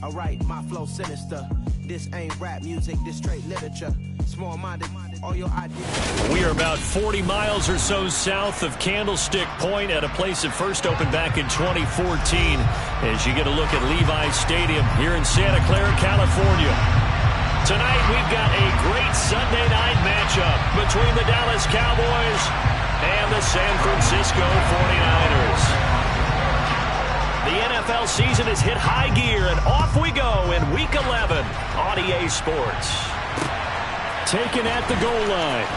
Alright, my flow sinister. This ain't rap music, this straight literature. Small-minded, all your ideas. We are about 40 miles or so south of Candlestick Point at a place that first opened back in 2014 as you get a look at Levi's Stadium here in Santa Clara, California. Tonight we've got a great Sunday night matchup between the Dallas Cowboys and the San Francisco 49ers. The NFL season has hit high gear, and off we go in Week 11 on EA Sports. Taken at the goal line.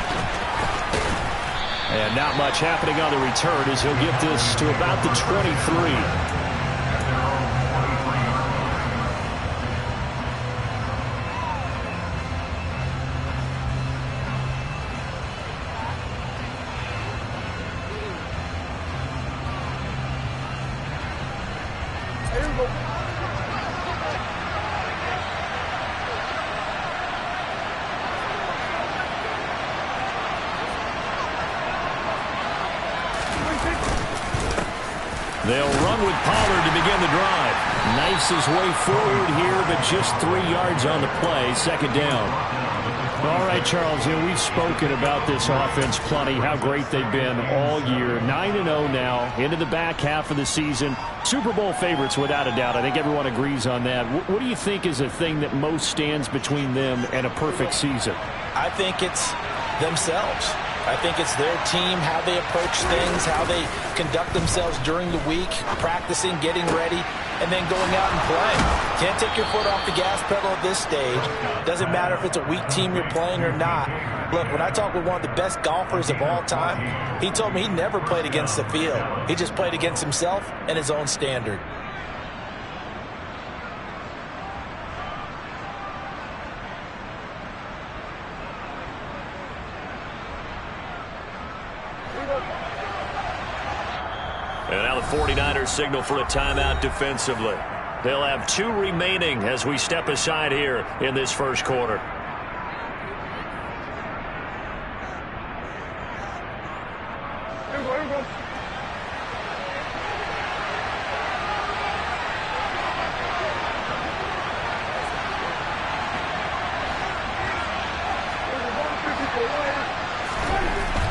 And not much happening on the return as he'll get this to about the 23. They'll run with Pollard to begin the drive. Knifes his way forward here, but just 3 yards on the play. Second down. All right, Charles, we've spoken about this offense plenty, how great they've been all year. 9-0 now, into the back half of the season. Super Bowl favorites, without a doubt. I think everyone agrees on that. What do you think is the thing that most stands between them and a perfect season? I think it's themselves. I think it's their team, how they approach things, how they conduct themselves during the week, practicing, getting ready, and then going out and playing. Can't take your foot off the gas pedal at this stage. Doesn't matter if it's a weak team you're playing or not. Look, when I talked with one of the best golfers of all time, he told me he never played against the field. He just played against himself and his own standard. And now the 49ers signal for a timeout defensively. They'll have 2 remaining as we step aside here in this first quarter.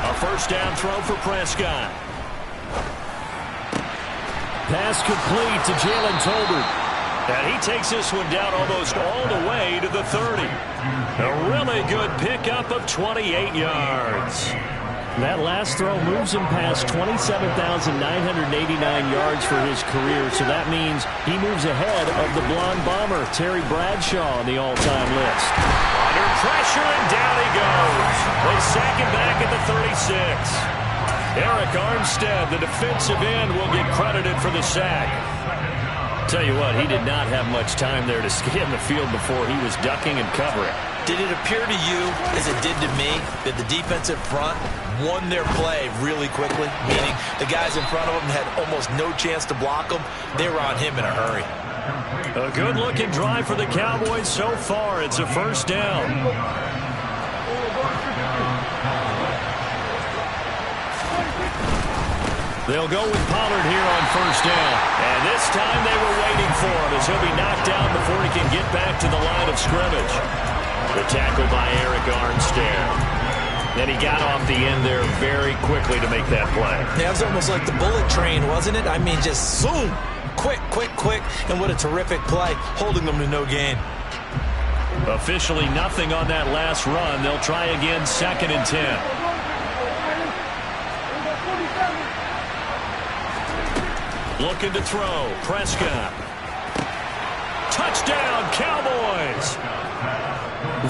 A first down throw for Prescott. Pass complete to Jalen Tolbert. And he takes this one down almost all the way to the 30. A really good pickup of 28 yards. That last throw moves him past 27,989 yards for his career. So that means he moves ahead of the blonde bomber, Terry Bradshaw, on the all-time list. Under pressure, and down he goes. They sack him back at the 36. Eric Armstead, the defensive end, will get credited for the sack. Tell you what, he did not have much time there to scan the field before he was ducking and covering. Did it appear to you, as it did to me, that the defensive front won their play really quickly? Meaning the guys in front of them had almost no chance to block them. They were on him in a hurry. A good-looking drive for the Cowboys so far. It's a first down. They'll go with Pollard here on first down. And this time they were waiting for him as he'll be knocked down before he can get back to the line of scrimmage. The tackle by Eric Armstead. Then he got off the end there very quickly to make that play. Yeah, it was almost like the bullet train, wasn't it? I mean, just zoom. Quick, quick, quick. And what a terrific play, holding them to no gain. Officially nothing on that last run. They'll try again, 2nd and 10. Looking to throw. Prescott. Touchdown, Cowboys.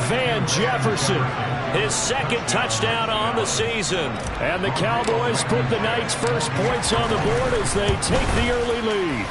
Van Jefferson, his 2nd touchdown on the season. And the Cowboys put the Knights' first points on the board as they take the early lead.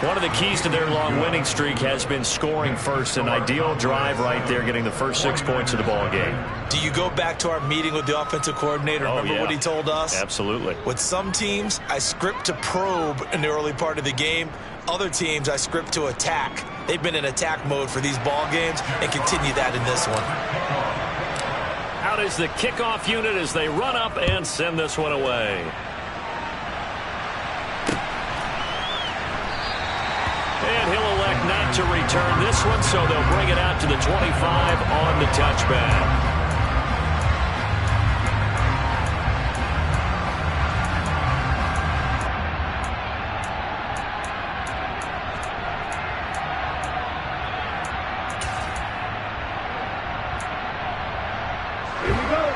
One of the keys to their long winning streak has been scoring first. An ideal drive right there, getting the first 6 points of the ball game. Do you go back to our meeting with the offensive coordinator? Remember what he told us? Absolutely. With some teams, I script to probe in the early part of the game. Other teams, I script to attack. They've been in attack mode for these ball games and continue that in this one. Out is the kickoff unit as they run up and send this one away. And he'll elect not to return this one, so they'll bring it out to the 25 on the touchback.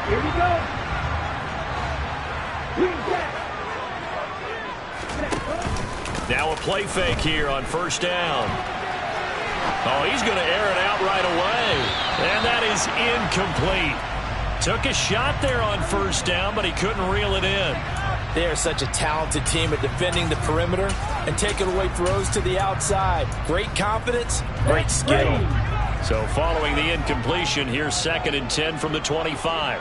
Here we go. Now a play fake here on first down. Oh, he's going to air it out right away. And that is incomplete. Took a shot there on first down, but he couldn't reel it in. They are such a talented team at defending the perimeter and taking away throws to the outside. Great confidence, great skill. So following the incompletion, here's 2nd and 10 from the 25.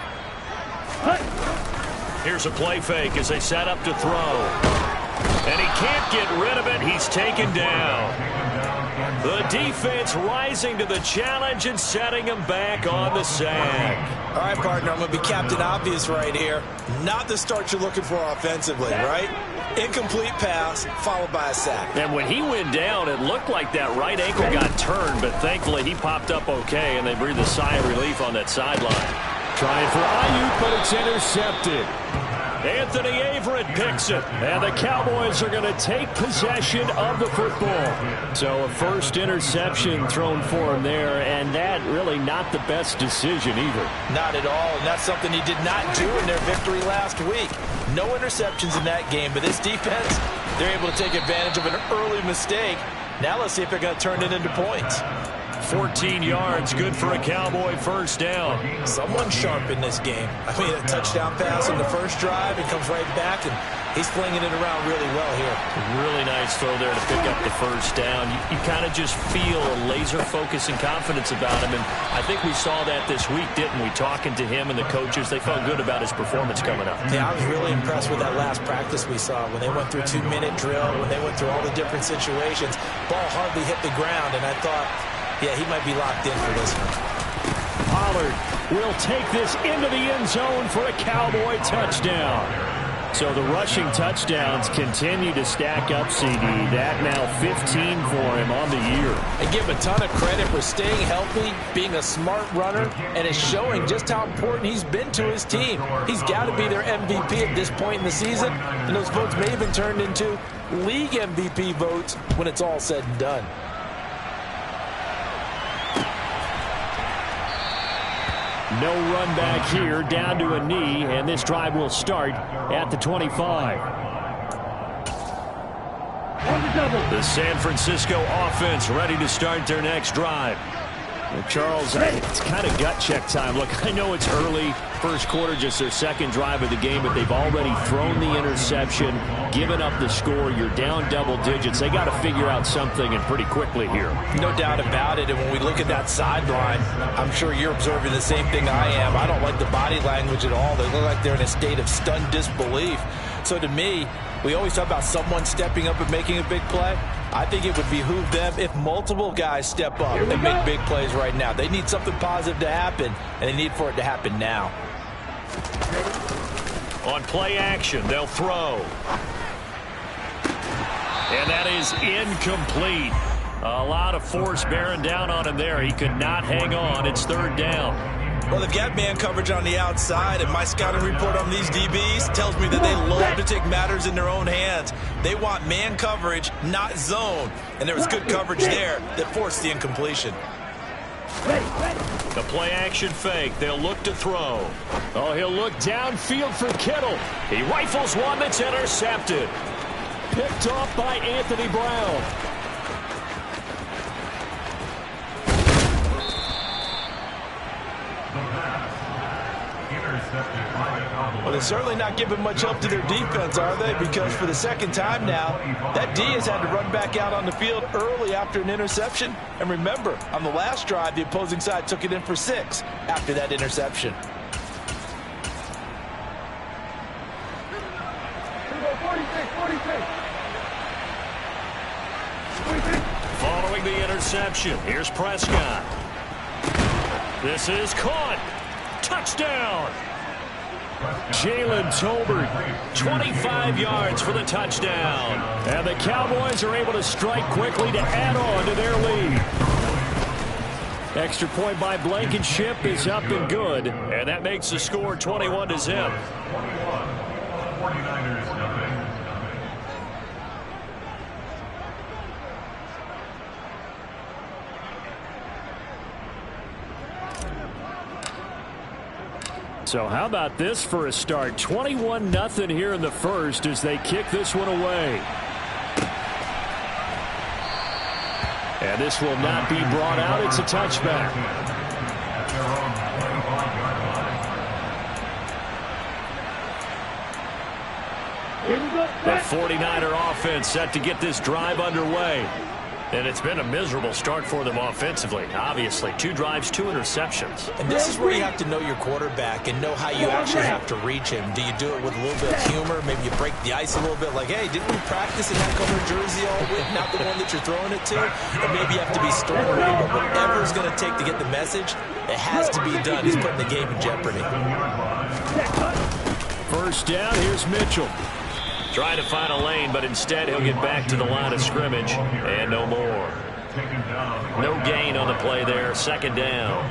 Here's a play fake as they set up to throw. And he can't get rid of it. He's taken down. The defense rising to the challenge and setting him back on the sack. All right, partner, I'm going to be Captain Obvious right here. Not the start you're looking for offensively, right? Incomplete pass followed by a sack. And when he went down, it looked like that right ankle got turned, but thankfully he popped up okay, and they breathed a sigh of relief on that sideline. Trying for Ayuk, but it's intercepted. Anthony Averett picks it, and the Cowboys are going to take possession of the football. So a first interception thrown for him there, and that really not the best decision either. Not at all, and that's something he did not do in their victory last week. No interceptions in that game, but this defense, they're able to take advantage of an early mistake. Now let's see if they're going to turn it into points. 14 yards, good for a Cowboy first down. Someone sharp in this game. I mean, a touchdown pass in the first drive, and comes right back, and he's flinging it around really well here. Really nice throw there to pick up the first down. You kind of just feel a laser focus and confidence about him, and I think we saw that this week, didn't we? Talking to him and the coaches, they felt good about his performance coming up. Yeah, I was really impressed with that last practice we saw when they went through 2-minute drill, when they went through all the different situations. Ball hardly hit the ground, and I thought, yeah, he might be locked in for this one. Pollard will take this into the end zone for a Cowboy touchdown. So the rushing touchdowns continue to stack up, CD. That now 15 for him on the year. And give him a ton of credit for staying healthy, being a smart runner, and is showing just how important he's been to his team. He's got to be their MVP at this point in the season, and those votes may even turn into league MVP votes when it's all said and done. No run back here, down to a knee, and this drive will start at the 25. The San Francisco offense ready to start their next drive. Charles, it's kind of gut check time. Look, I know it's early, first quarter, just their second drive of the game, but they've already thrown the interception, given up the score. You're down double digits. They got to figure out something, and pretty quickly here. No doubt about it, and when we look at that sideline, I'm sure you're observing the same thing I am. I don't like the body language at all. They look like they're in a state of stunned disbelief. So to me, we always talk about someone stepping up and making a big play. I think it would behoove them if multiple guys step up and make big plays right now. They need something positive to happen, and they need for it to happen now. On play action, they'll throw. And that is incomplete. A lot of force bearing down on him there. He could not hang on. It's third down. Well, they've got man coverage on the outside, and my scouting report on these DBs tells me that they love to take matters in their own hands. They want man coverage, not zone. And there was good coverage there that forced the incompletion. The play action fake. They'll look to throw. Oh, he'll look downfield for Kittle. He rifles one that's intercepted. Picked off by Anthony Brown. Well, they're certainly not giving much help to their defense, are they? Because for the second time now, that D has had to run back out on the field early after an interception. And remember, on the last drive, the opposing side took it in for 6 after that interception. Following the interception, here's Prescott. This is caught. Touchdown. Jalen Tolbert, 25 yards for the touchdown. And the Cowboys are able to strike quickly to add on to their lead. Extra point by Blankenship is up and good. And that makes the score 21-0. So how about this for a start? 21-0 here in the first as they kick this one away. And this will not be brought out. It's a touchback. The 49er offense set to get this drive underway. And it's been a miserable start for them offensively. Obviously, 2 drives, 2 interceptions. And this is where you have to know your quarterback and know how you actually have to reach him. Do you do it with a little bit of humor? Maybe you break the ice a little bit like, hey, didn't we practice in that color jersey all week? Not the one that you're throwing it to? Or maybe you have to be stern with it. But whatever it's going to take to get the message, it has to be done. He's putting the game in jeopardy. First down, here's Mitchell. Trying to find a lane, but instead he'll get back to the line of scrimmage. And no more. No gain on the play there. Second down.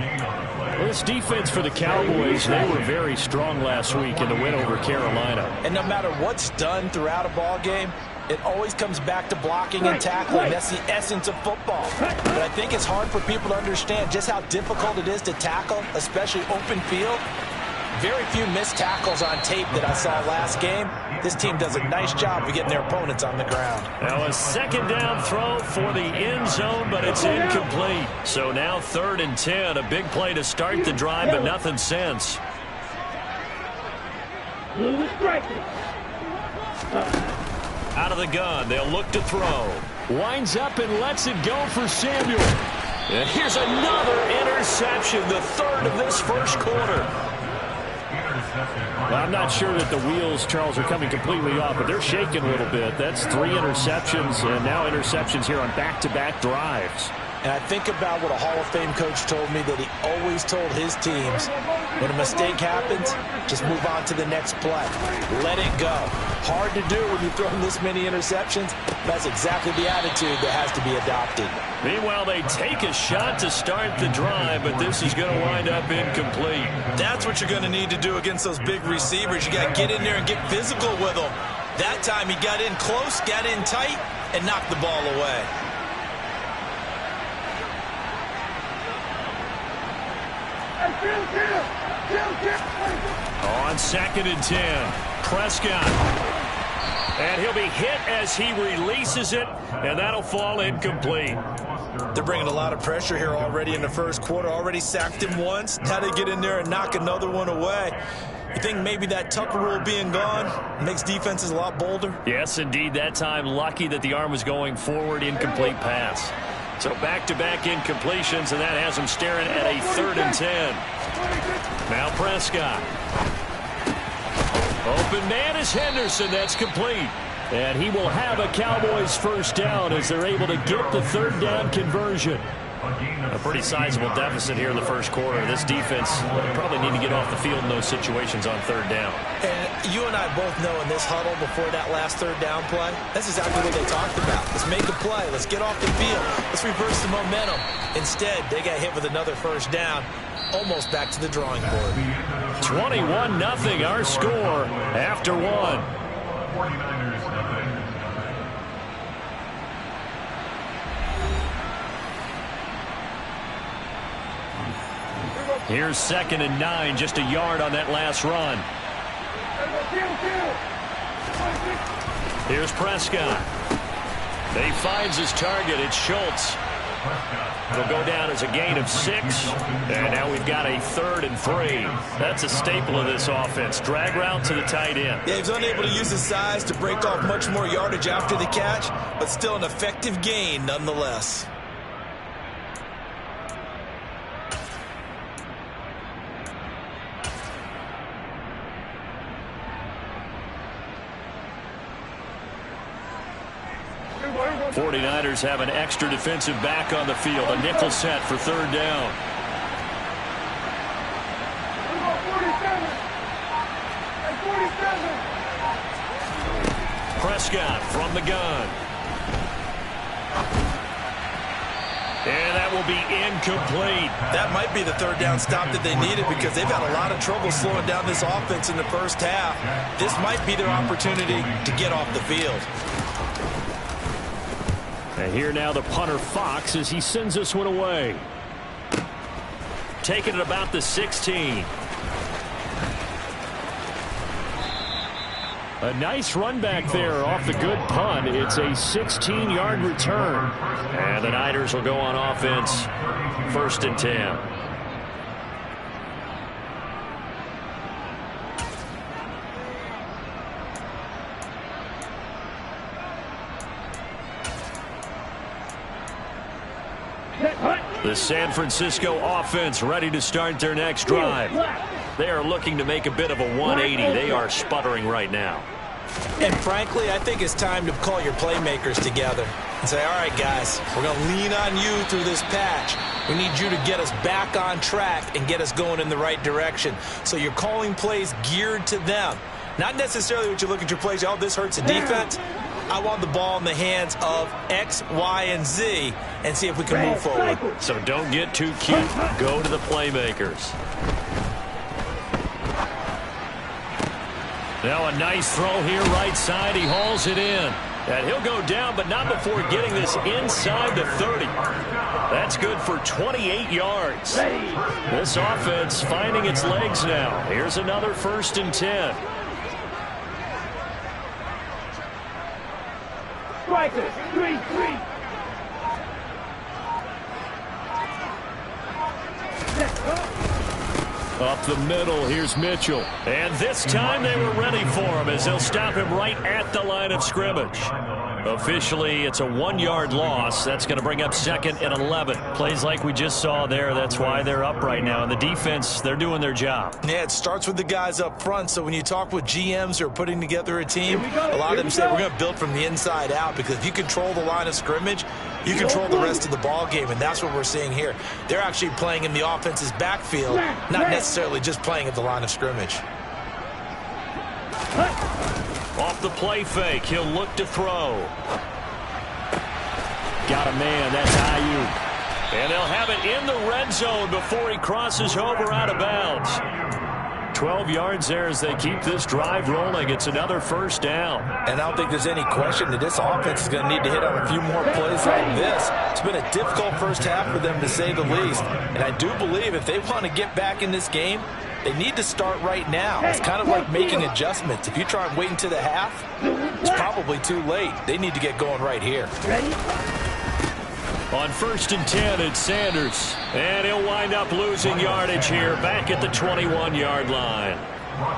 Well, this defense for the Cowboys, they were very strong last week in the win over Carolina. And no matter what's done throughout a ball game, it always comes back to blocking and tackling. That's the essence of football. But I think it's hard for people to understand just how difficult it is to tackle, especially open field. Very few missed tackles on tape that I saw last game. This team does a nice job of getting their opponents on the ground. Now a second down throw for the end zone, but it's incomplete. So now 3rd and 10. A big play to start the drive, but nothing since. Out of the gun, they'll look to throw. Winds up and lets it go for Samuel. And here's another interception, the 3rd of this first quarter. Well, I'm not sure that the wheels, Charles, are coming completely off, but they're shaking a little bit. That's 3 interceptions, and now interceptions here on back-to-back drives. And I think about what a Hall of Fame coach told me, that he always told his teams, when a mistake happens, just move on to the next play. Let it go. Hard to do when you're throwing this many interceptions. That's exactly the attitude that has to be adopted. Meanwhile, they take a shot to start the drive, but this is going to wind up incomplete. That's what you're going to need to do against those big receivers. You got to get in there and get physical with them. That time he got in close, got in tight, and knocked the ball away. On 2nd and 10, Prescott. And he'll be hit as he releases it, and that'll fall incomplete. They're bringing a lot of pressure here already in the first quarter. Already sacked him once. Now they get in there and knock another one away. You think maybe that Tucker rule being gone makes defenses a lot bolder? Yes, indeed. That time, lucky that the arm was going forward, incomplete pass. So back-to-back incompletions, and that has him staring at a 3rd and 10. Now Prescott. Open man is Henderson. That's complete. And he will have a Cowboys first down as they're able to get the 3rd down conversion. A pretty sizable deficit here in the first quarter. This defense probably need to get off the field in those situations on 3rd down. And you and I both know in this huddle before that last 3rd down play, that's exactly what they talked about. Let's make a play. Let's get off the field. Let's reverse the momentum. Instead, they got hit with another first down. Almost back to the drawing board. 21-0 our score after 1. Here's 2nd and 9, just a yard on that last run. Here's Prescott. He finds his target. It's Schultz. It'll go down as a gain of 6. And now we've got a 3rd and 3. That's a staple of this offense. Drag route to the tight end. Yeah, he's unable to use his size to break off much more yardage after the catch, but still an effective gain nonetheless. '49ers have an extra defensive back on the field. A nickel set for 3rd down. Prescott from the gun. And that will be incomplete. That might be the third down stop that they needed because they've had a lot of trouble slowing down this offense in the first half. This might be their opportunity to get off the field. And here now the punter Fox as he sends this one away. Taking it about the 16. A nice run back there off the good punt. It's a 16-yard return. And the Niners will go on offense. 1st and 10. The San Francisco offense ready to start their next drive. They are looking to make a bit of a 180. They are sputtering right now. And frankly, I think it's time to call your playmakers together and say, all right, guys, we're going to lean on you through this patch. We need you to get us back on track and get us going in the right direction. So you're calling plays geared to them. Not necessarily what you look at your plays, oh, this hurts the defense. I want the ball in the hands of X, Y, and Z and see if we can move forward. So don't get too cute. Go to the playmakers. Now a nice throw here right side. He hauls it in. And he'll go down, but not before getting this inside the 30. That's good for 28 yards. This offense finding its legs now. Here's another 1st and 10. Strikers, 3-3. Up the middle, here's Mitchell. And this time they were ready for him as they'll stop him right at the line of scrimmage. Officially, it's a 1-yard loss. That's going to bring up 2nd and 11. Plays like we just saw there. That's why they're up right now. And the defense, they're doing their job. Yeah, it starts with the guys up front. So when you talk with GMs who are putting together a team, a lot of them say we're going to build from the inside out because if you control the line of scrimmage, you control the rest of the ball game, and that's what we're seeing here. They're actually playing in the offense's backfield, not necessarily just playing at the line of scrimmage. Off the play fake, he'll look to throw. Got a man, that's EWYK. And they'll have it in the red zone before he crosses over out of bounds. 12 yards there as they keep this drive rolling. It's another 1st down. And I don't think there's any question that this offense is going to need to hit on a few more plays like this. It's been a difficult first half for them, to say the least. And I do believe if they want to get back in this game, they need to start right now. It's kind of like making adjustments. If you try and wait until the half, it's probably too late. They need to get going right here. On 1st and 10, it's Sanders. And he'll wind up losing yardage here back at the 21-yard line.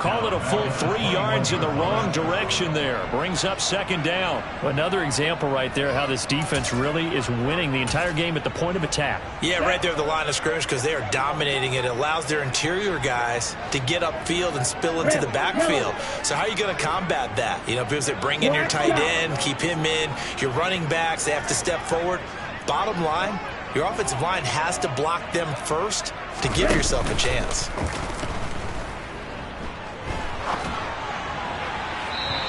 Call it a full 3 yards in the wrong direction there. Brings up 2nd down. Another example right there how this defense really is winning the entire game at the point of attack. Yeah, right there at the line of scrimmage because they are dominating it. It allows their interior guys to get upfield and spill into the backfield. So how are you going to combat that? You know, because they bring in your tight end, keep him in. Your running backs, they have to step forward. Bottom line, your offensive line has to block them first to give yourself a chance.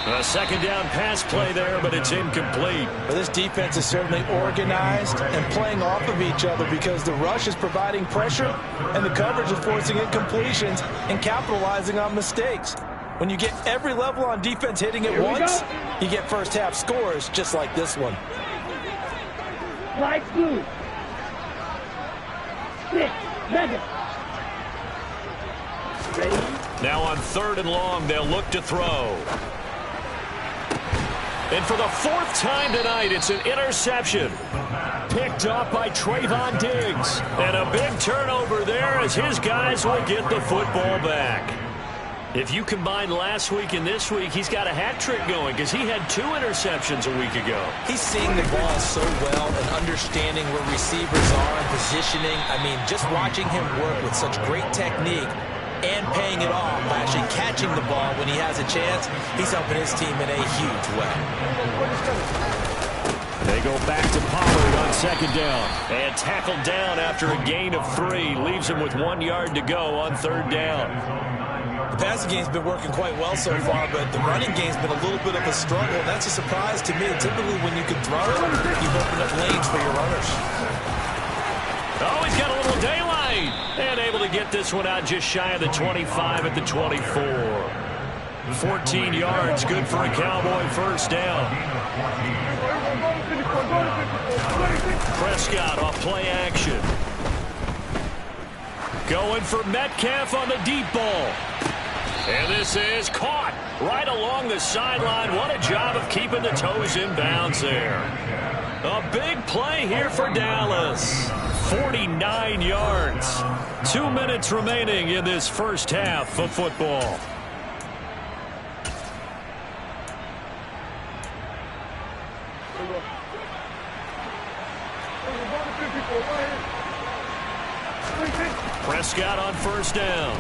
A 2nd down pass play there, but it's incomplete. Well, this defense is certainly organized and playing off of each other because the rush is providing pressure and the coverage is forcing incompletions and capitalizing on mistakes. When you get every level on defense hitting at once, you get first half scores just like this one. Lights blue. 6, 7. Ready? Now on 3rd and long, they'll look to throw. And for the 4th time tonight, it's an interception. Picked up by Trayvon Diggs. And a big turnover there as his guys will get the football back. If you combine last week and this week, he's got a hat trick going because he had 2 interceptions a week ago. He's seeing the ball so well and understanding where receivers are and positioning. I mean, just watching him work with such great technique and paying it off by actually catching the ball when he has a chance, he's helping his team in a huge way. They go back to Pollard on 2nd down. And tackled down after a gain of 3. Leaves him with 1 yard to go on 3rd down. The passing game's been working quite well so far, but the running game's been a little bit of a struggle, and that's a surprise to me. Typically, when you can throw it, you've opened up lanes for your runners. Oh, he's got a little daylight. And able to get this one out just shy of the 25 at the 24. 14 yards, good for a Cowboy first down. Prescott off play action. Going for Metcalf on the deep ball. And this is caught right along the sideline. What a job of keeping the toes in bounds there. A big play here for Dallas. 49 yards. 2 minutes remaining in this first half of football. Prescott on first down.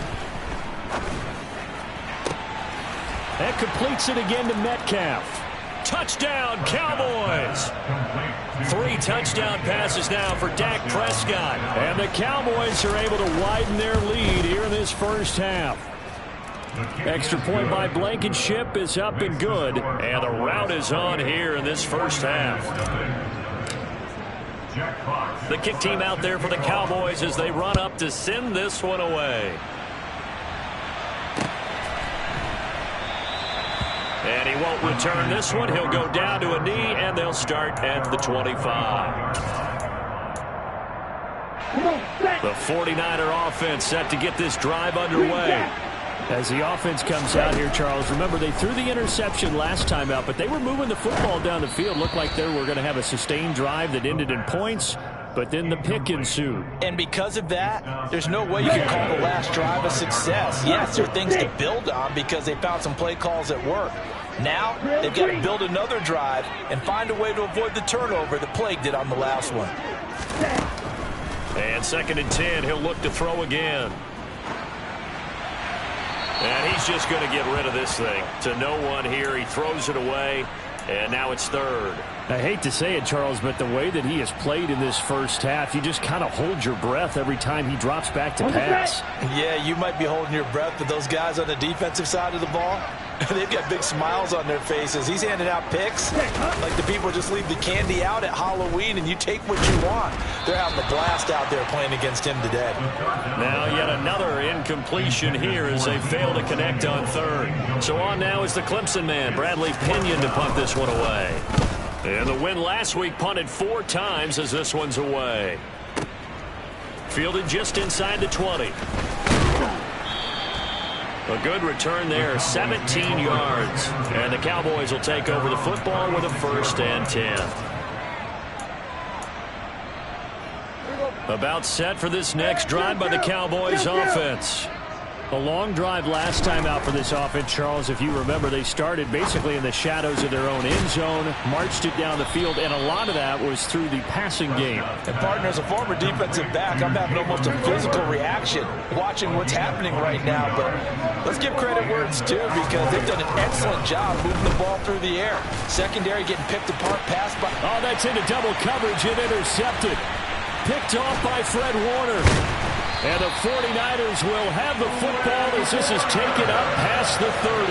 That completes it again to Metcalf. Touchdown, Cowboys. 3 touchdown passes now for Dak Prescott. And the Cowboys are able to widen their lead here in this first half. Extra point by Blankenship is up and good. And the rout is on here in this first half. The kick team out there for the Cowboys as they run up to send this one away. And he won't return this one. He'll go down to a knee, and they'll start at the 25. The 49er offense set to get this drive underway. As the offense comes out here, Charles, remember they threw the interception last time out, but they were moving the football down the field. Looked like they were going to have a sustained drive that ended in points, but then the pick ensued. And because of that, there's no way you can call the last drive a success. Yes, there are things to build on because they found some play calls that work. Now, they've got to build another drive and find a way to avoid the turnover that plagued it on the last one. And 2nd and 10, he'll look to throw again. And he's just going to get rid of this thing. To no one here. He throws it away, and now it's 3rd. I hate to say it, Charles, but the way that he has played in this first half, you just kind of hold your breath every time he drops back to pass. Yeah, you might be holding your breath, but those guys on the defensive side of the ball, they've got big smiles on their faces. He's handing out picks like the people just leave the candy out at Halloween and you take what you want. They're having a blast out there playing against him today. Now yet another incompletion here as they fail to connect on 3rd. So on now is the Clemson man, Bradley Pinion, to punt this one away. And the win last week punted 4 times as this one's away. Fielded just inside the 20. A good return there, 17 yards. And the Cowboys will take over the football with a 1st and 10. About set for this next drive by the Cowboys offense. A long drive last time out for this offense, Charles. If you remember, they started basically in the shadows of their own end zone, marched it down the field, and a lot of that was through the passing game. And, partner, as a former defensive back, I'm having almost a physical reaction watching what's happening right now. But let's give credit where it's due because they've done an excellent job moving the ball through the air. Secondary getting picked apart, passed by. Oh, that's into double coverage and intercepted. Picked off by Fred Warner. And the 49ers will have the football as this is taken up past the 30.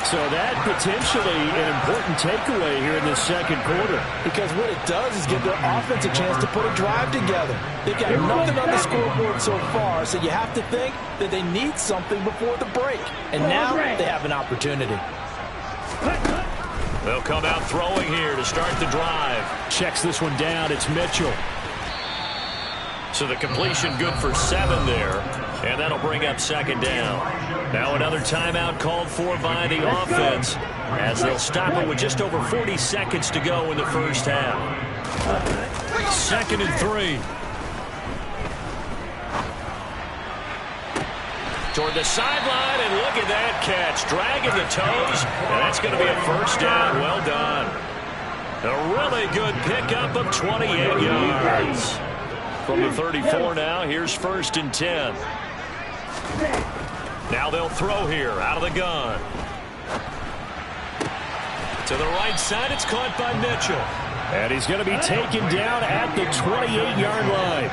So that potentially an important takeaway here in the 2nd quarter. Because what it does is give their offense a chance to put a drive together. They've got nothing on the scoreboard so far, so you have to think that they need something before the break. And now they have an opportunity. They'll come out throwing here to start the drive. Checks this one down. It's Mitchell. So the completion good for 7 there. And that'll bring up 2nd down. Now another timeout called for by the offense as they'll stop it with just over 40 seconds to go in the first half. 2nd and 3. Toward the sideline, and look at that catch. Dragging the toes, and that's going to be a 1st down. Well done. A really good pickup of 28 yards. From the 34 now, here's 1st and 10. Now they'll throw here out of the gun. To the right side, it's caught by Mitchell. And he's going to be taken down at the 28-yard line.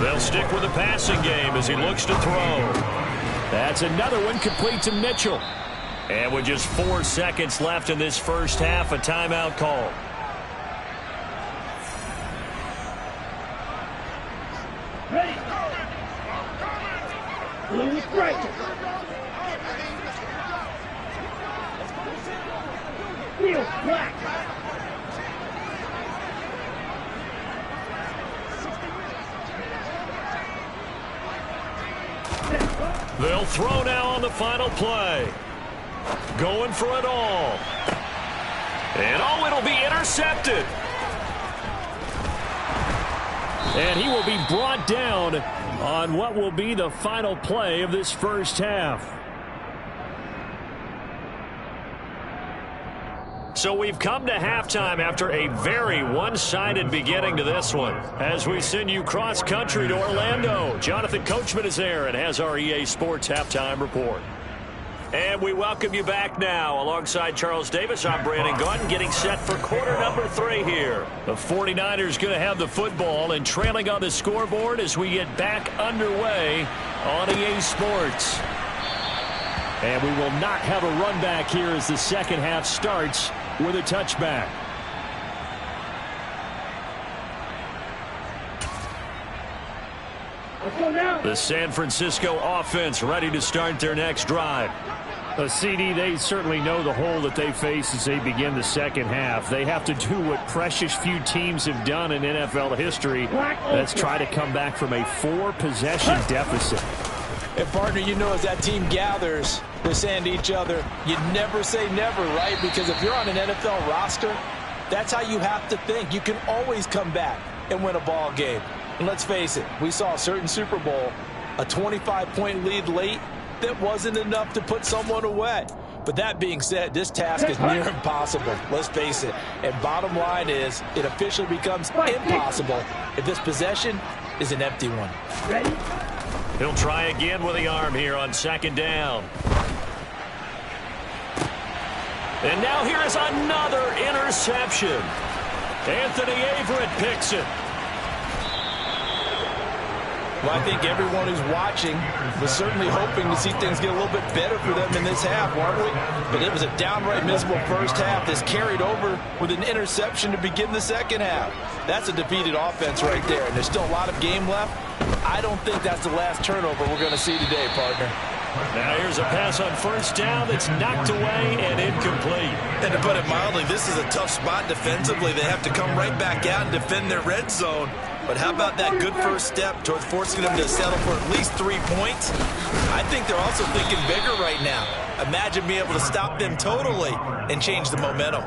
They'll stick with the passing game as he looks to throw. That's another one complete to Mitchell. And with just 4 seconds left in this first half, a timeout call. Ready. Blue strikers. Field black. They'll throw now on the final play. Going for it all. And oh, it'll be intercepted. And he will be brought down on what will be the final play of this first half. So we've come to halftime after a very one-sided beginning to this one. As we send you cross-country to Orlando, Jonathan Coachman is there and has our EA Sports Halftime Report. And we welcome you back now. Alongside Charles Davis, I'm Brandon Gaudin, getting set for quarter number 3 here. The 49ers going to have the football and trailing on the scoreboard as we get back underway on EA Sports. And we will not have a run back here as the second half starts with a touchback. Let's go now. The San Francisco offense ready to start their next drive. CD, they certainly know the hole that they face as they begin the second half. They have to do what precious few teams have done in NFL history. That's try to come back from a 4-possession deficit. And, partner, you know as that team gathers, they're saying to each other, you never say never, right? Because if you're on an NFL roster, that's how you have to think. You can always come back and win a ball game. And let's face it, we saw a certain Super Bowl, a 25-point lead late, that wasn't enough to put someone away. But that being said, this task is near impossible. Let's face it. And bottom line is, it officially becomes impossible if this possession is an empty one. Ready? He'll try again with the arm here on second down. And now here is another interception. Anthony Averett picks it. Well, I think everyone who's watching was certainly hoping to see things get a little bit better for them in this half, weren't we? But it was a downright miserable first half that's carried over with an interception to begin the second half. That's a defeated offense right there, and there's still a lot of game left. I don't think that's the last turnover we're going to see today, partner. Now here's a pass on first down that's knocked away and incomplete. And to put it mildly, this is a tough spot defensively. They have to come right back out and defend their red zone. But how about that good first step towards forcing them to settle for at least 3 points? I think they're also thinking bigger right now. Imagine being able to stop them totally and change the momentum.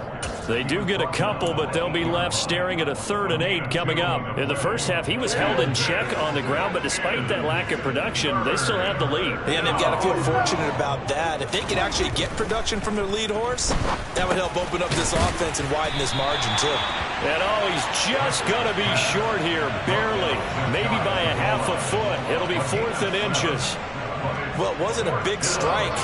They do get a couple, but they'll be left staring at a 3rd and 8 coming up. In the first half, he was held in check on the ground, but despite that lack of production, they still have the lead. And they've got to feel fortunate about that. If they can actually get production from their lead horse, that would help open up this offense and widen this margin, too. And oh, he's just going to be short here, barely, maybe by a half a foot. It'll be 4th and inches. Well, it wasn't a big strike,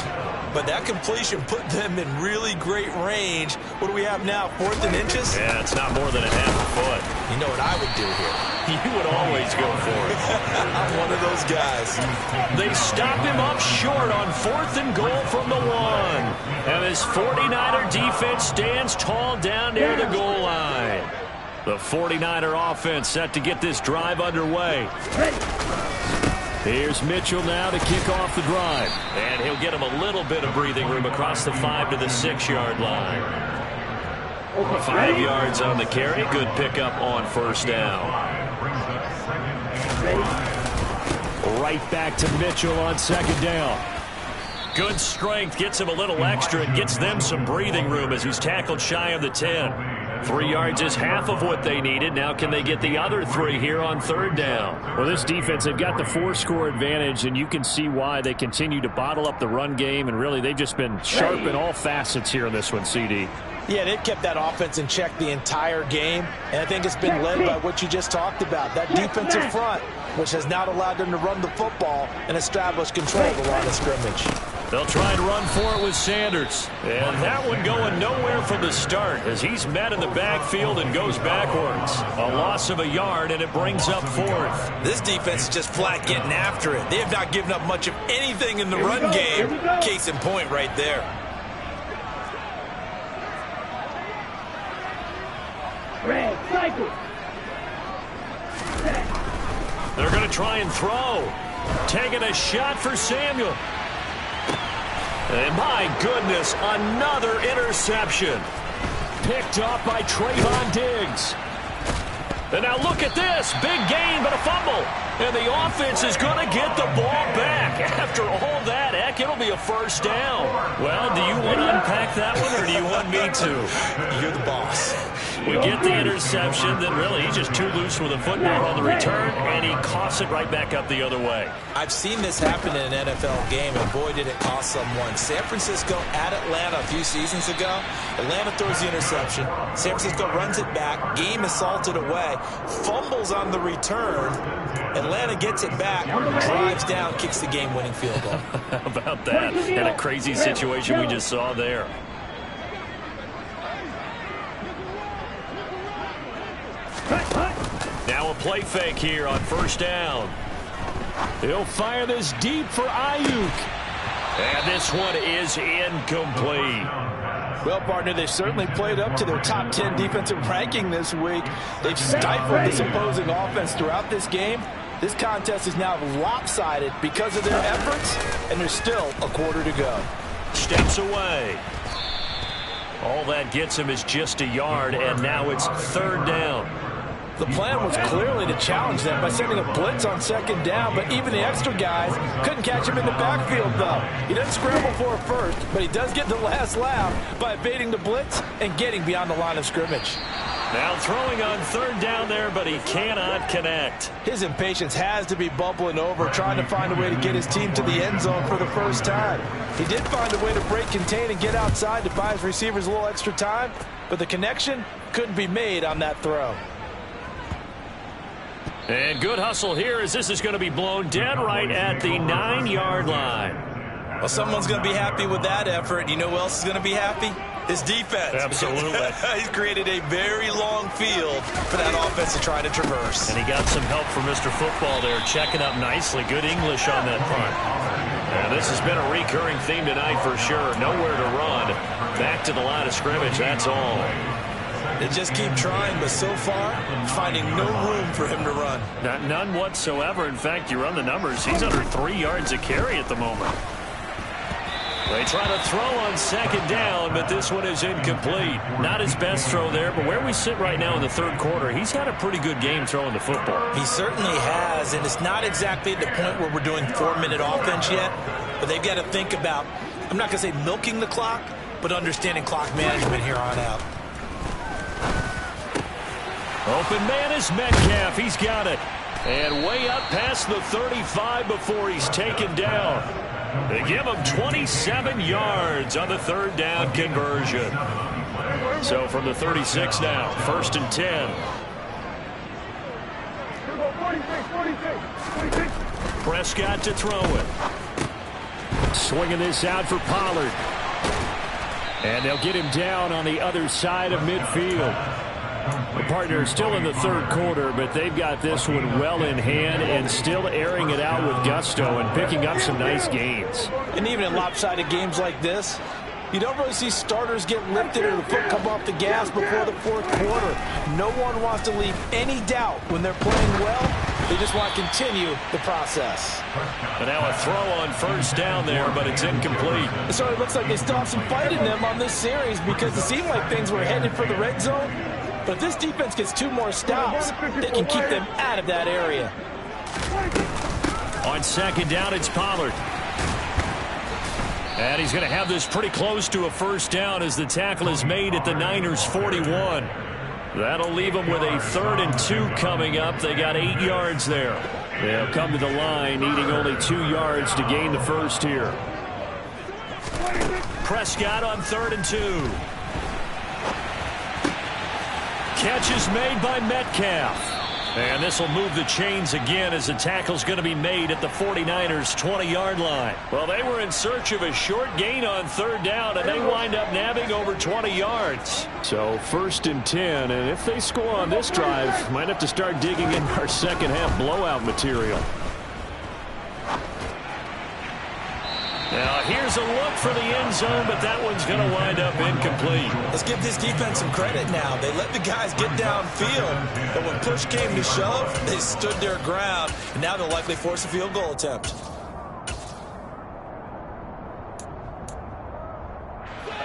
but that completion put them in really great range. What do we have now, 4th and inches? Yeah, it's not more than a half a foot. You know what I would do here? You would always go for it. I'm one of those guys. They stop him up short on 4th and goal from the 1. And his 49er defense stands tall down near the goal line. The 49er offense set to get this drive underway. Here's Mitchell now to kick off the drive. And he'll get him a little bit of breathing room across the 5 to the 6-yard line. 5 yards on the carry. Good pickup on first down. Right back to Mitchell on second down. Good strength, gets him a little extra and gets them some breathing room as he's tackled shy of the 10. 3 yards is half of what they needed. Now can they get the other 3 here on 3rd down? Well, this defense, they've got the 4-score advantage, and you can see why they continue to bottle up the run game, and really they've just been sharp in all facets here in this one, CD. Yeah, they've kept that offense in check the entire game, and I think it's been led by what you just talked about, that defensive front, which has not allowed them to run the football and establish control of the line of scrimmage. They'll try and run for it with Sanders. And that one going nowhere from the start as he's met in the backfield and goes backwards. A loss of a yard, and it brings up 4th. This defense is just flat getting after it. They have not given up much of anything in the run game. Case in point right there. Red, cycle. They're going to try and throw. Taking a shot for Samuel. And my goodness, another interception. Picked off by Trayvon Diggs. And now look at this. Big gain, but a fumble. And the offense is going to get the ball back. After all that, heck, it'll be a first down. Well, do you want to unpack that one, or do you want me to? You're the boss. We get the interception, then really he's just too loose with a football on the return, and he coughs it right back up the other way. I've seen this happen in an NFL game, and boy, did it cost someone. San Francisco at Atlanta a few seasons ago. Atlanta throws the interception. San Francisco runs it back. Game is salted away. Fumbles on the return. Atlanta gets it back, drives down, kicks the game-winning field goal. How about that? And a crazy situation we just saw there. Now a play fake here on first down. He'll fire this deep for Ayuk. And this one is incomplete. Well, partner, they've certainly played up to their top 10 defensive ranking this week. They've stifled this opposing offense throughout this game. This contest is now lopsided because of their efforts, and there's still a quarter to go. Steps away. All that gets him is just a yard, and now it's third down. The plan was clearly to challenge them by sending a blitz on second down, but even the extra guys couldn't catch him in the backfield, though. He doesn't scramble for a first, but he does get the last laugh by evading the blitz and getting beyond the line of scrimmage. Now throwing on third down there, but he cannot connect. His impatience has to be bubbling over, trying to find a way to get his team to the end zone for the first time. He did find a way to break, contain, and get outside to buy his receivers a little extra time, but the connection couldn't be made on that throw. And good hustle here as this is going to be blown dead right at the 9-yard line. Well, someone's going to be happy with that effort. You know who else is going to be happy? His defense. Absolutely. He's created a very long field for that offense to try to traverse. And he got some help from Mr. Football there, checking up nicely. Good English on that punt. And this has been a recurring theme tonight for sure. Nowhere to run. Back to the line of scrimmage, that's all. They just keep trying, but so far, finding no room for him to run. None whatsoever. In fact, you run the numbers. He's under 3 yards a carry at the moment. They try to throw on second down, but this one is incomplete. Not his best throw there, but where we sit right now in the third quarter, he's had a pretty good game throwing the football. He certainly has, and it's not exactly at the point where we're doing 4-minute offense yet, but they've got to think about, I'm not going to say milking the clock, but understanding clock management here on out. Open man is Metcalf. He's got it. And way up past the 35 before he's taken down. They give him 27 yards on the third down conversion. So from the 36 now, 1st and 10. Prescott to throw it. Swinging this out for Pollard. And they'll get him down on the other side of midfield. The partner is still in the third quarter, but they've got this one well in hand and still airing it out with gusto and picking up some nice gains. And even in lopsided games like this, you don't really see starters get lifted or the foot come off the gas before the fourth quarter. No one wants to leave any doubt when they're playing well. They just want to continue the process. And now a throw on first down there, but it's incomplete. So it looks like they still have some fight in them on this series because it seemed like things were headed for the red zone. But if this defense gets 2 more stops, they can keep them out of that area. On second down, it's Pollard. And he's going to have this pretty close to a first down as the tackle is made at the Niners' 41. That'll leave them with a 3rd and 2 coming up. They got 8 yards there. They'll come to the line, needing only 2 yards to gain the first here. Prescott on 3rd and 2. Catch is made by Metcalf. And this will move the chains again as the tackle's going to be made at the 49ers' 20-yard line. Well, they were in search of a short gain on third down, and they wind up nabbing over 20 yards. So 1st and 10, and if they score on this drive, might have to start digging in our second half blowout material. Now, here's a look for the end zone, but that one's going to wind up incomplete. Let's give this defense some credit now. They let the guys get downfield, but when push came to shove, they stood their ground, and now they'll likely force a field goal attempt.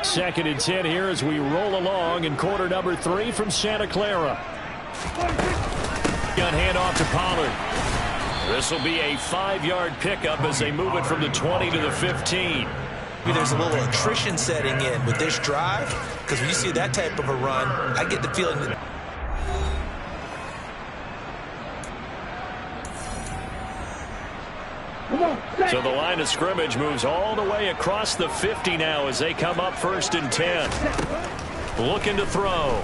2nd and 10 here as we roll along in quarter number 3 from Santa Clara. Gun handoff to Pollard. This will be a 5-yard pickup as they move it from the 20 to the 15. Maybe there's a little attrition setting in with this drive, because when you see that type of a run, I get the feeling that so the line of scrimmage moves all the way across the 50 now as they come up 1st and 10. Looking to throw.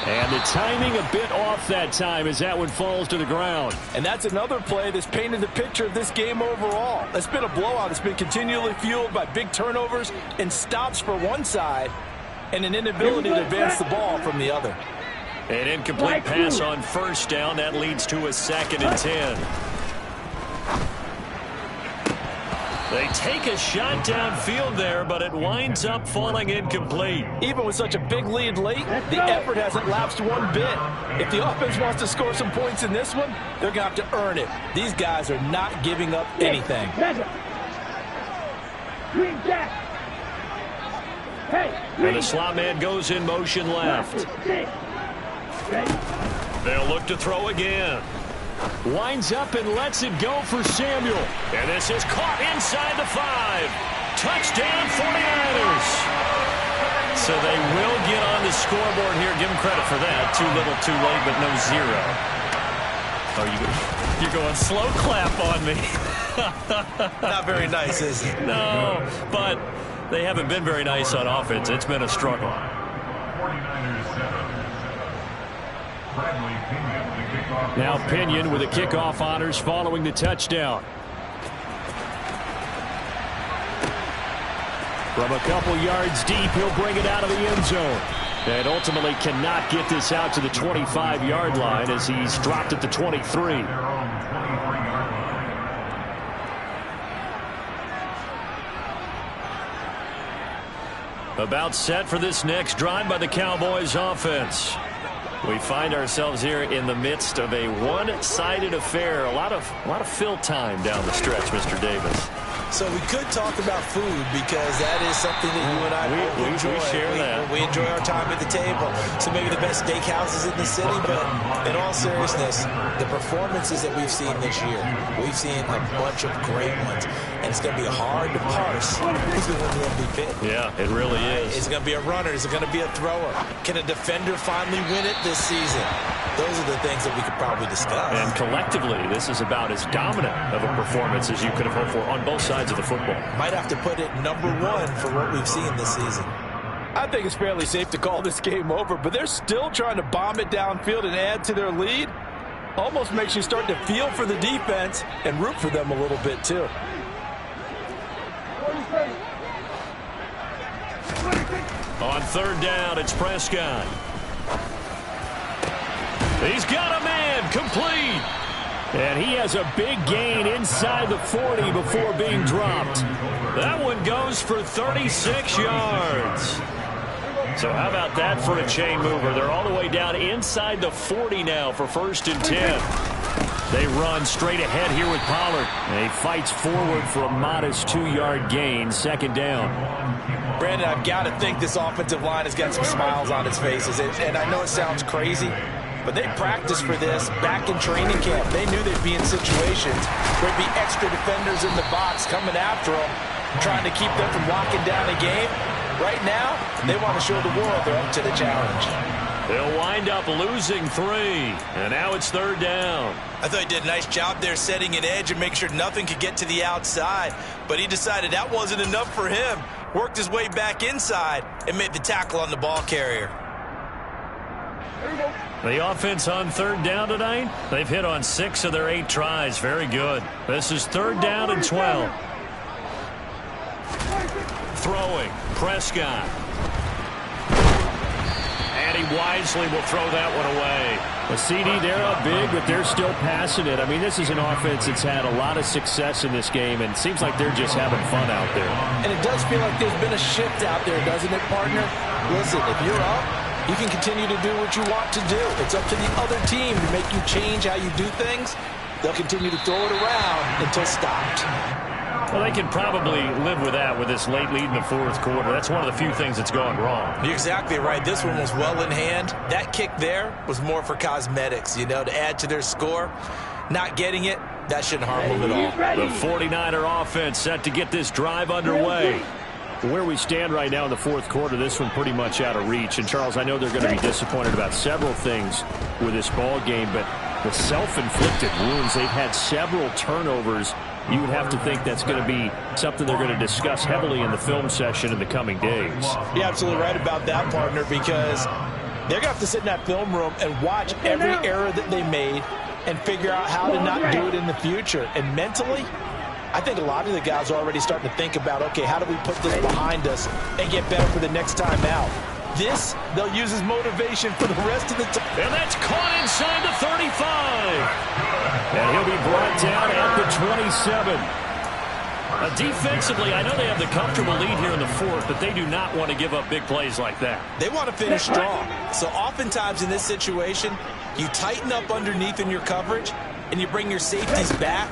And the timing a bit off that time as that one falls to the ground. And that's another play that's painted the picture of this game overall. It's been a blowout. It's been continually fueled by big turnovers and stops for one side and an inability to advance the ball from the other. An incomplete pass on 1st down. That leads to a 2nd and 10. They take a shot downfield there, but it winds up falling incomplete. Even with such a big lead late, the effort hasn't lapsed one bit. If the offense wants to score some points in this one, they're going to have to earn it. These guys are not giving up anything. And the slot man goes in motion left. They'll look to throw again. Winds up and lets it go for Samuel. And this is caught inside the 5. Touchdown 49ers. So they will get on the scoreboard here. Give them credit for that. Too little, too late, but no 0. Oh, you're going slow clap on me. not very nice, is it? No, but they haven't been very nice on offense. It's been a struggle. Now Pinion with the kickoff honors following the touchdown. From a couple yards deep, he'll bring it out of the end zone. And ultimately cannot get this out to the 25-yard line as he's dropped at the 23. About set for this next drive by the Cowboys offense. We find ourselves here in the midst of a one-sided affair. A lot of fill time down the stretch, Mr. Davis. So we could talk about food because that is something that you and I enjoy. We share that. We enjoy our time at the table. So maybe the best steakhouses in the city, but in all seriousness, the performances that we've seen this year, we've seen a bunch of great ones. And it's going to be hard to parse who's going to win the MVP. Yeah, it really is. Is it going to be a runner? Is it going to be a thrower? Can a defender finally win it this season? Those are the things that we could probably discuss. And collectively, this is about as dominant of a performance as you could have hoped for on both sides of the football. Might have to put it #1 for what we've seen this season. I think it's fairly safe to call this game over, but they're still trying to bomb it downfield and add to their lead. Almost makes you start to feel for the defense and root for them a little bit, too. On 3rd down, it's Prescott. He's got a man, complete. And he has a big gain inside the 40 before being dropped. That one goes for 36 yards. So how about that for a chain mover? They're all the way down inside the 40 now for 1st and 10. They run straight ahead here with Pollard. And he fights forward for a modest 2-yard gain, 2nd down. Brandon, I've got to think this offensive line has got some smiles on its faces. And I know it sounds crazy, but they practiced for this back in training camp. They knew they'd be in situations where there'd be extra defenders in the box coming after them, trying to keep them from locking down a game. Right now, they want to show the world they're up to the challenge. They'll wind up losing 3, and now it's 3rd down. I thought he did a nice job there setting an edge and making sure nothing could get to the outside, but he decided that wasn't enough for him. Worked his way back inside and made the tackle on the ball carrier. The offense on third down tonight, they've hit on 6 of their 8 tries. Very good. This is third down and 12. Throwing, Prescott. And he wisely will throw that one away. A CD, they're up big, but they're still passing it. I mean, this is an offense that's had a lot of success in this game, and it seems like they're just having fun out there. And it does feel like there's been a shift out there, doesn't it, partner? Listen, if you're up, you can continue to do what you want to do. It's up to the other team to make you change how you do things. They'll continue to throw it around until stopped. Well, they can probably live with that with this late lead in the fourth quarter. That's one of the few things that's gone wrong. You're exactly right. This one was well in hand. That kick there was more for cosmetics, you know, to add to their score. Not getting it, that shouldn't harm them at all. The 49er offense set to get this drive underway. Where we stand right now in the fourth quarter, this one pretty much out of reach. And, Charles, I know they're going to be disappointed about several things with this ball game, but the self-inflicted wounds, they've had several turnovers. You would have to think that's going to be something they're going to discuss heavily in the film session in the coming days. You're absolutely right about that, partner, because they're going to have to sit in that film room and watch every error that they made and figure out how to not do it in the future. And mentally, I think a lot of the guys are already starting to think about, okay, how do we put this behind us and get better for the next time out? This, they'll use as motivation for the rest of the time. And that's caught inside the 35. And he'll be brought down at the 27. Defensively, I know they have the comfortable lead here in the fourth, but they do not want to give up big plays like that. They want to finish strong. So oftentimes in this situation, you tighten up underneath in your coverage, and you bring your safeties back.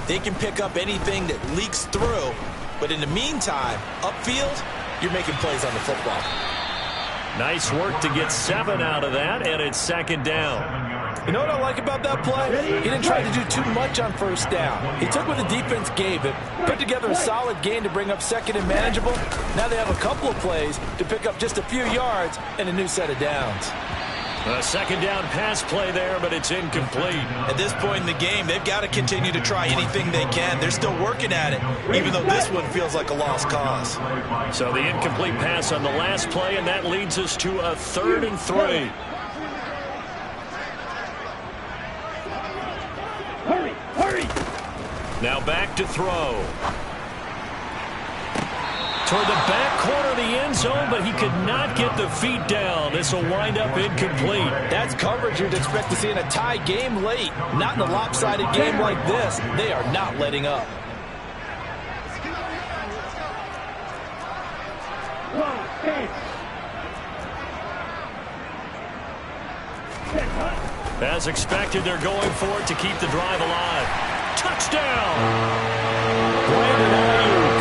They can pick up anything that leaks through. But in the meantime, upfield, you're making plays on the football. Nice work to get 7 out of that, and it's second down. You know what I like about that play? He didn't try to do too much on first down. He took what the defense gave him, put together a solid gain to bring up second and manageable. Now they have a couple of plays to pick up just a few yards and a new set of downs. A second down pass play there, but it's incomplete. At this point in the game, they've got to continue to try anything they can. They're still working at it, even though this one feels like a lost cause. So the incomplete pass on the last play, and that leads us to a 3rd and 3. Hurry! Now back to throw. Toward the back corner of the end zone, but he could not get the feet down. This will wind up incomplete. That's coverage you'd expect to see in a tie game late. Not in a lopsided game like this. They are not letting up. As expected, they're going for it to keep the drive alive. Touchdown! Brandon Ayuk,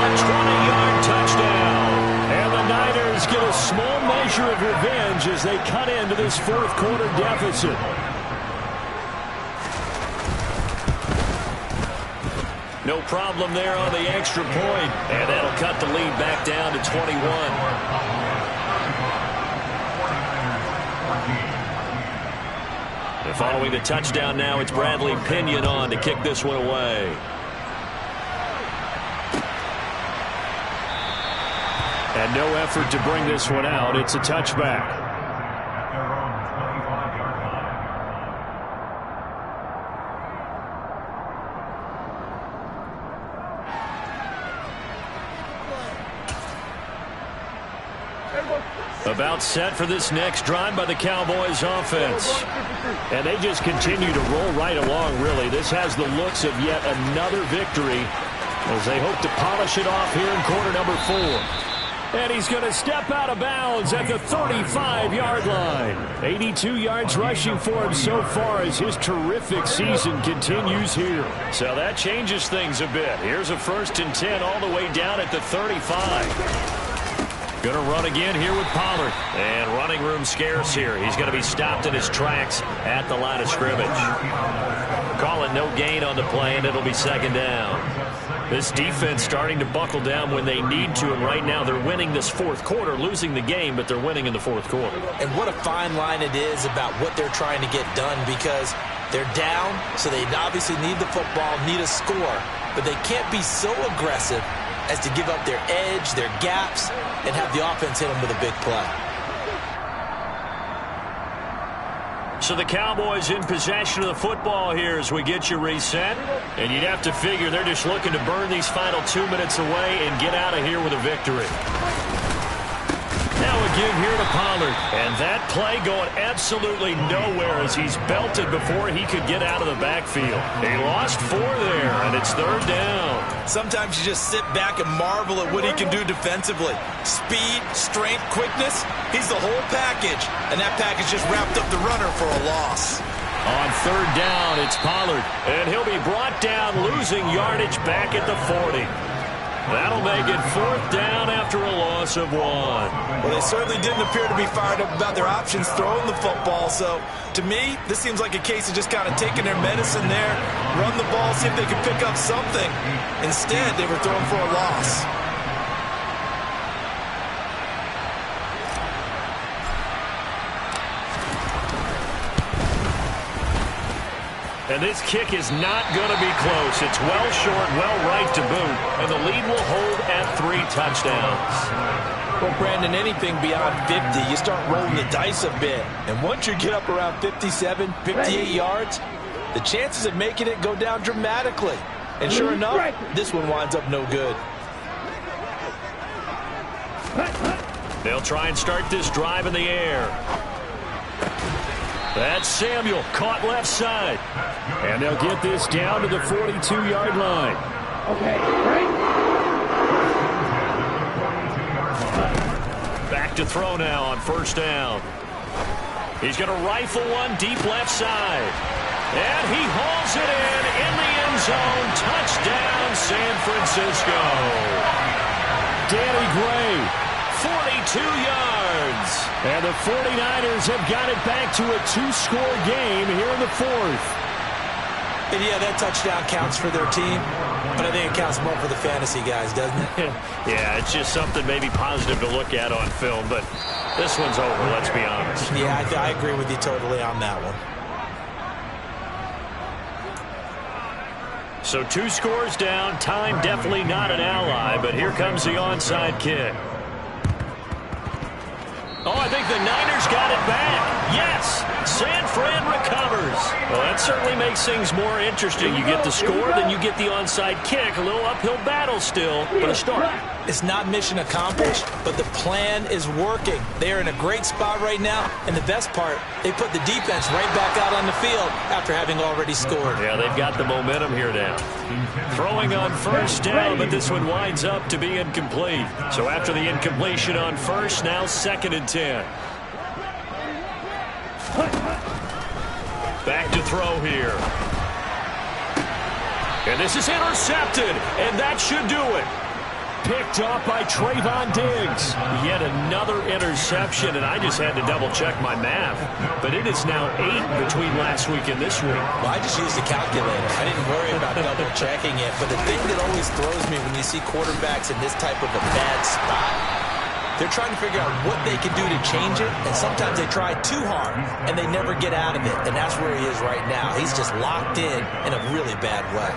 a 20-yard touchdown. And the Niners get a small measure of revenge as they cut into this fourth quarter deficit. No problem there on the extra point. And that'll cut the lead back down to 21. Following the touchdown now, it's Bradley Pinion on to kick this one away. And no effort to bring this one out. It's a touchback. About set for this next drive by the Cowboys offense. And they just continue to roll right along, really. This has the looks of yet another victory as they hope to polish it off here in quarter number 4. And he's going to step out of bounds at the 35-yard line. 82 yards rushing for him so far as his terrific season continues here. So that changes things a bit. Here's a 1st and 10 all the way down at the 35. Going to run again here with Pollard. And running room scarce here. He's going to be stopped in his tracks at the line of scrimmage. Call it no gain on the play, and it'll be second down. This defense starting to buckle down when they need to, and right now they're winning this fourth quarter, losing the game, but they're winning in the fourth quarter. And what a fine line it is about what they're trying to get done, because they're down, so they obviously need the football, need a score, but they can't be so aggressive as to give up their edge, their gaps, and have the offense hit them with a big play. So the Cowboys in possession of the football here as we get you reset. And you'd have to figure they're just looking to burn these final 2 minutes away and get out of here with a victory. Now a give here to Pollard. And that play going absolutely nowhere as he's belted before he could get out of the backfield. He lost 4 there, and it's 3rd down. Sometimes you just sit back and marvel at what he can do defensively. Speed, strength, quickness, he's the whole package. And that package just wrapped up the runner for a loss. On 3rd down, it's Pollard. And he'll be brought down, losing yardage back at the 40. That'll make it 4th down after a loss of 1. Well, they certainly didn't appear to be fired up about their options throwing the football. So, to me, this seems like a case of just kind of taking their medicine there, run the ball, see if they can pick up something. Instead, they were throwing for a loss. And this kick is not going to be close. It's well short, well right to boot. And the lead will hold at 3 touchdowns. Well, Brandon, anything beyond 50, you start rolling the dice a bit. And once you get up around 57, 58 yards, the chances of making it go down dramatically. And sure enough, this one winds up no good. They'll try and start this drive in the air. That's Samuel, caught left side. And they'll get this down to the 42-yard line. Okay, right. Back to throw now on 1st down. He's going to rifle one deep left side. And he hauls it in the end zone. Touchdown, San Francisco. Danny Gray, 42 yards. And the 49ers have got it back to a 2-score game here in the 4th. And yeah, that touchdown counts for their team, but I think it counts more for the fantasy guys, doesn't it? Yeah, it's just something maybe positive to look at on film, but this one's over, let's be honest. Yeah, I agree with you totally on that one. So 2 scores down, time definitely not an ally, but here comes the onside kick. Oh, I think the Niners got it back. Yes, San Fran recovers. Well, that certainly makes things more interesting. You get the score, then you get the onside kick. A little uphill battle still, but a start. It's not mission accomplished, but the plan is working. They are in a great spot right now, and the best part, they put the defense right back out on the field after having already scored. Yeah, they've got the momentum here now. Throwing on 1st down, but this one winds up to be incomplete. So after the incompletion on 1st, now 2nd and 10. Back to throw here. And this is intercepted, and that should do it. Picked up by Trayvon Diggs. Yet another interception, and I just had to double-check my math. But it is now 8 between last week and this week. Well, I just used a calculator. I didn't worry about double-checking it. But the thing that always throws me when you see quarterbacks in this type of a bad spot, they're trying to figure out what they can do to change it, and sometimes they try too hard, and they never get out of it. And that's where he is right now. He's just locked in a really bad way.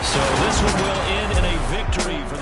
So this one will end in a victory for